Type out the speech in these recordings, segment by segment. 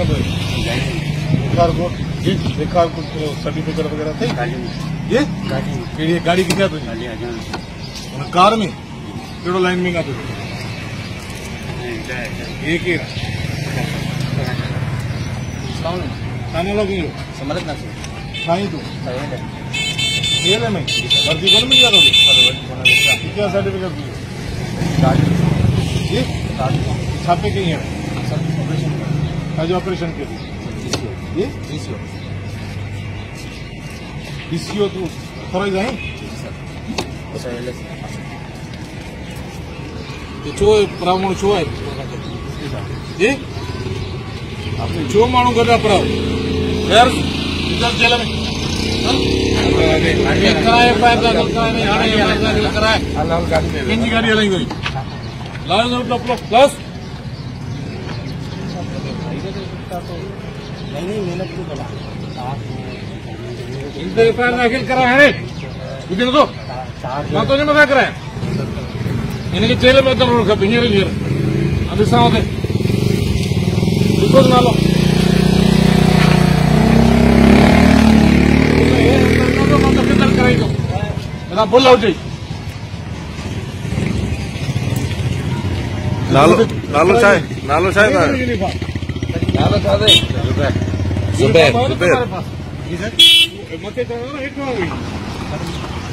कंदो ॾेखार कुझु सर्टिफिकेट वग़ैरह अथई ये कहिड़ी गाड़ी किथे आहे तुंहिंजी हुन कार में कहिड़ो लाइन में आहे तुंहिंजो ये केरु छा नालो तुंहिंजो समरत नासिर साईं तूं खेल में वर्दी कोन मिली आहे तोखे क्या सर्टिफिकेट तुंहिंजो छापे कई है आज ऑपरेशन के ये डीसीओ तू थोड़ा जाए छो प्रावण छो है ये आपने जो मानू गदा प्राव यार इधर जेल में कराए फायदा कराए हाणे कराए किंजी गाड़ी हलाई गई लाइन ऑफ प्लस नहीं मेहनत क्यों करा इनसे एफआईआर दाखिल करा है बुझे तो मां तो मज़ाक कराए इनके जेल में तो रखा हींअर अब ॾिसां हुते लिखोसि नालो कराईंदो हेॾा भुल हुजे नालो छा आहे नालो छा आहे नालो छा अथई ज़ुबैर मथे चढ़ो न हेठि हुई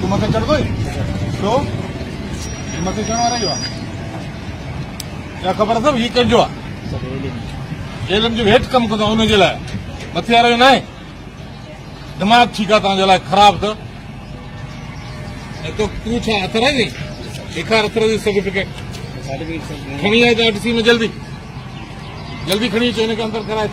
तूं मथे चढ़ंदो छो मथे चढ़ण वारा जो आहे छा ख़बर अथव हीउ कंहिंजो आहे एलम जो हेठि कमु कंदो आहे हुनजे लाइ मथे वारो न आहे दिमाग़ ठीकु आहे तव्हांजे लाइ ख़राबु त तूं छा अथर आहे ॾेखार अथर जी सर्टिफिकेट खणी आहे त आरटीसी में जल्दी खणी अचो हिनखे अंदरि कराए